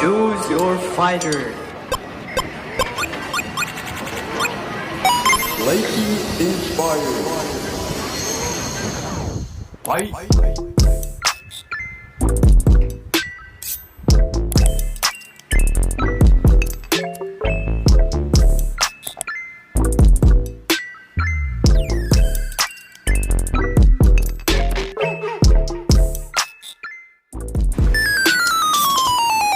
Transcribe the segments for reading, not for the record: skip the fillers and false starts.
Choose your fighter. LAKEY Inspired. Fight.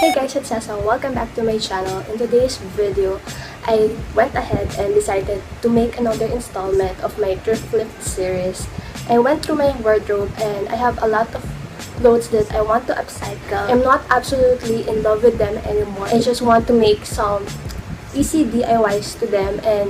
Hey guys, it's Cessa. Welcome back to my channel. In today's video, I went ahead and decided to make another installment of my thrift flip series. I went through my wardrobe and I have a lot of clothes that I want to upcycle. I'm not absolutely in love with them anymore. I just want to make some easy DIYs to them and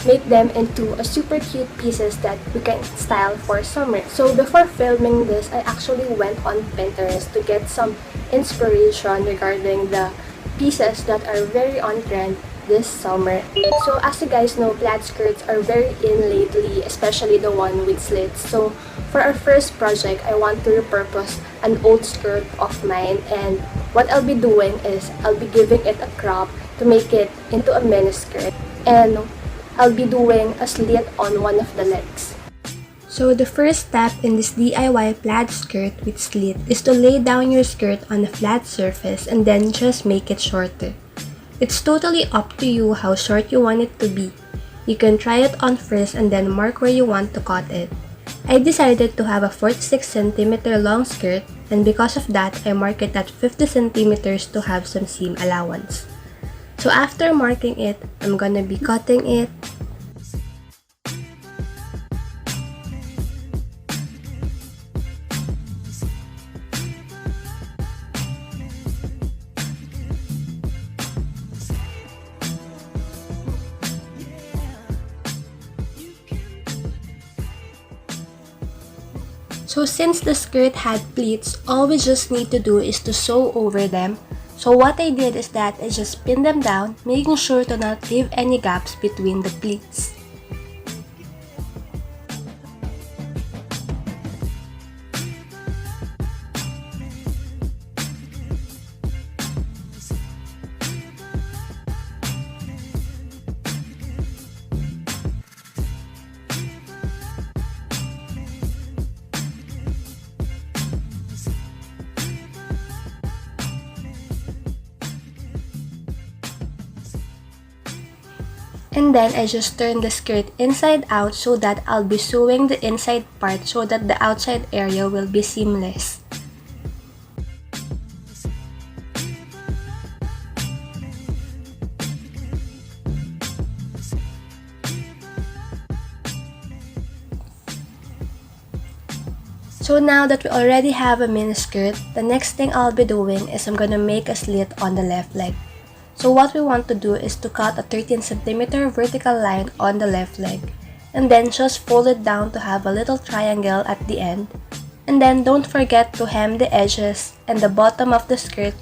make them into a super cute pieces that we can style for summer. So before filming this, I actually went on Pinterest to get some inspiration regarding the pieces that are very on trend this summer. So as you guys know, plaid skirts are very in lately, especially the one with slits. So for our first project, I want to repurpose an old skirt of mine, and what I'll be doing is I'll be giving it a crop to make it into a mini skirt, and I'll be doing a slit on one of the legs. So the first step in this DIY plaid skirt with slit is to lay down your skirt on a flat surface and then just make it shorter. It's totally up to you how short you want it to be. You can try it on first and then mark where you want to cut it. I decided to have a 46cm long skirt, and because of that, I mark it at 50cm to have some seam allowance. So after marking it, I'm gonna be cutting it. So since the skirt had pleats, all we just need to do is to sew over them. So what I did is that I just pinned them down, making sure to not leave any gaps between the pleats. And then I just turn the skirt inside out so that I'll be sewing the inside part so that the outside area will be seamless. So now that we already have a mini skirt, the next thing I'll be doing is I'm gonna make a slit on the left leg. So what we want to do is to cut a 13cm vertical line on the left leg, and then just fold it down to have a little triangle at the end. And then don't forget to hem the edges and the bottom of the skirt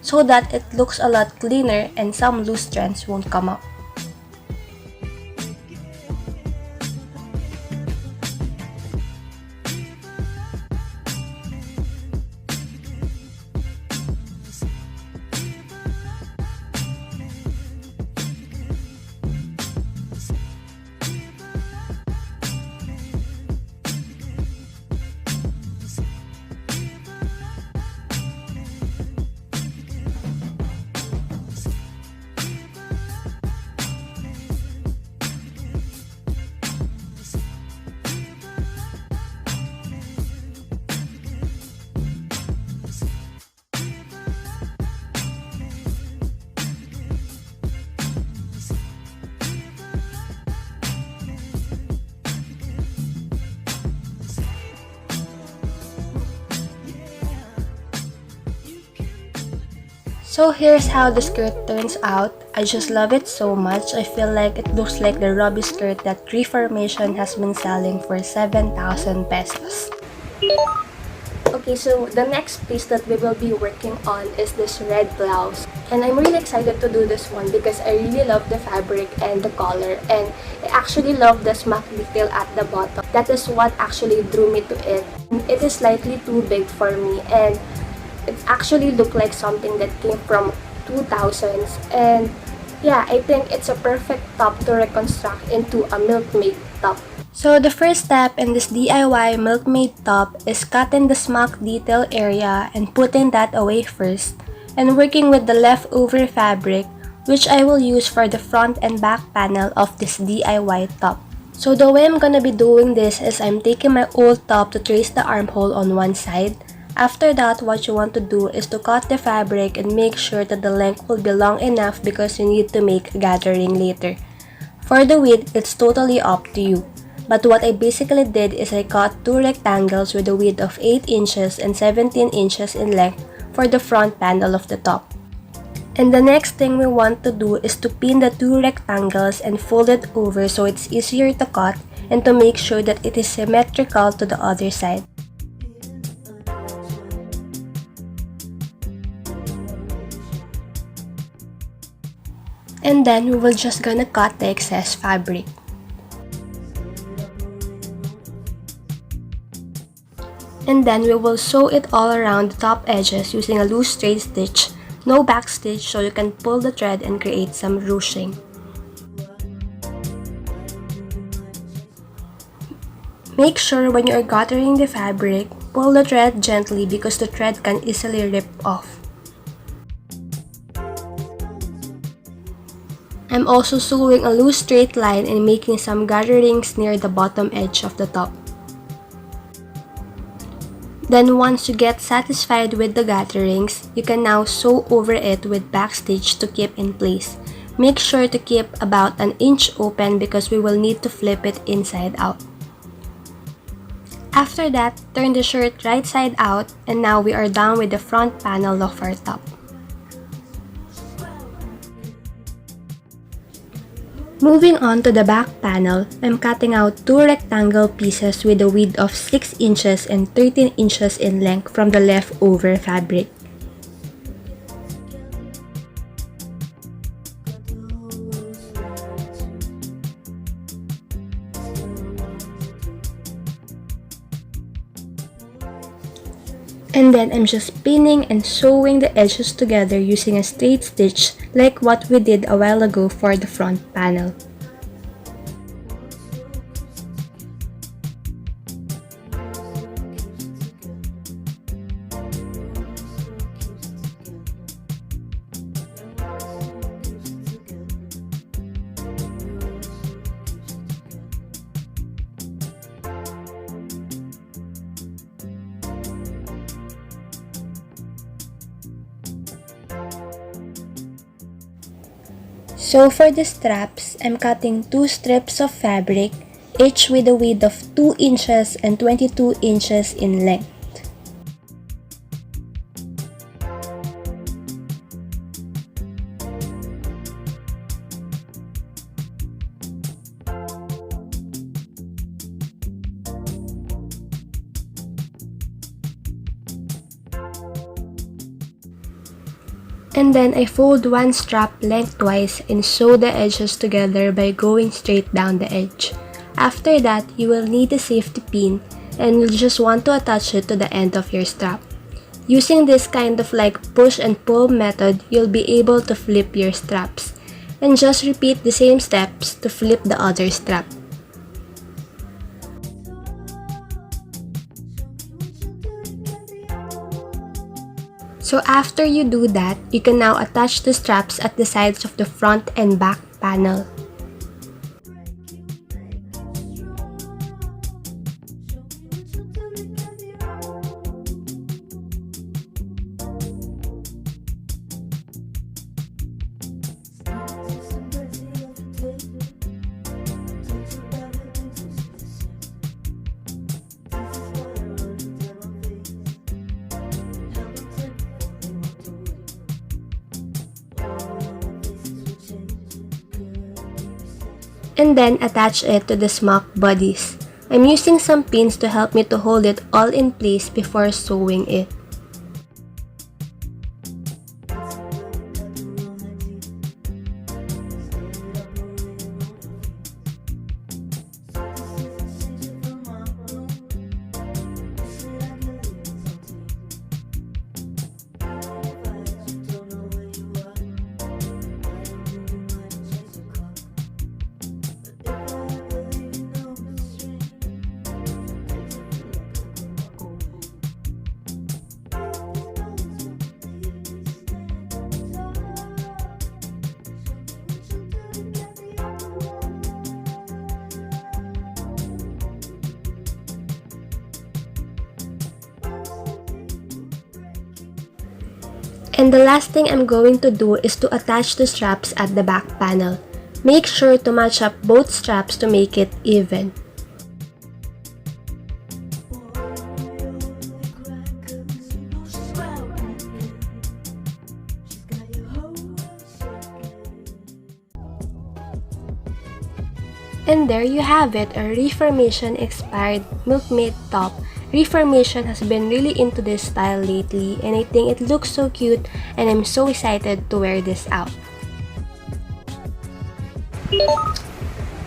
so that it looks a lot cleaner and some loose strands won't come up. So here's how the skirt turns out. I just love it so much. I feel like it looks like the robbie skirt that Reformation has been selling for 7,000 pesos. Okay, so the next piece that we will be working on is this red blouse. And I'm really excited to do this one because I really love the fabric and the color. And I actually love the smock detail at the bottom. That is what actually drew me to it. It is slightly too big for me, and it actually looked like something that came from 2000s, and yeah, I think it's a perfect top to reconstruct into a Milkmaid top. So the first step in this DIY Milkmaid top is cutting the smock detail area and putting that away first, and working with the leftover fabric, which I will use for the front and back panel of this DIY top. So the way I'm gonna be doing this is I'm taking my old top to trace the armhole on one side. After that, what you want to do is to cut the fabric and make sure that the length will be long enough because you need to make a gathering later. For the width, it's totally up to you. But what I basically did is I cut two rectangles with a width of 8 inches and 17 inches in length for the front panel of the top. And the next thing we want to do is to pin the two rectangles and fold it over so it's easier to cut and to make sure that it is symmetrical to the other side. And then we will just gonna cut the excess fabric. And then we will sew it all around the top edges using a loose straight stitch, no back stitch, so you can pull the thread and create some ruching. Make sure when you are gathering the fabric, pull the thread gently because the thread can easily rip off. I'm also sewing a loose straight line and making some gatherings near the bottom edge of the top. Then once you get satisfied with the gatherings, you can now sew over it with backstitch to keep in place. Make sure to keep about an inch open because we will need to flip it inside out. After that, turn the shirt right side out, and now we are done with the front panel of our top. Moving on to the back panel, I'm cutting out two rectangle pieces with a width of 6 inches and 13 inches in length from the leftover fabric. And then I'm just pinning and sewing the edges together using a straight stitch like what we did a while ago for the front panel. So for the straps, I'm cutting two strips of fabric, each with a width of 2 inches and 22 inches in length. And then I fold one strap lengthwise and sew the edges together by going straight down the edge. After that, you will need a safety pin and you'll just want to attach it to the end of your strap. Using this kind of like push and pull method, you'll be able to flip your straps. And just repeat the same steps to flip the other strap. So after you do that, you can now attach the straps at the sides of the front and back panel. And then attach it to the smock bodies. I'm using some pins to help me to hold it all in place before sewing it. And the last thing I'm going to do is to attach the straps at the back panel. Make sure to match up both straps to make it even. And there you have it, a Reformation Inspired Milkmaid top. Reformation has been really into this style lately, and I think it looks so cute and I'm so excited to wear this out.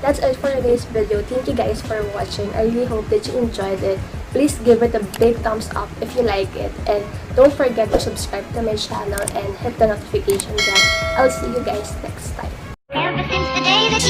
That's it for today's video. Thank you guys for watching. I really hope that you enjoyed it. Please give it a big thumbs up if you like it, and don't forget to subscribe to my channel and hit the notification bell. I'll see you guys next time. Ever since the day that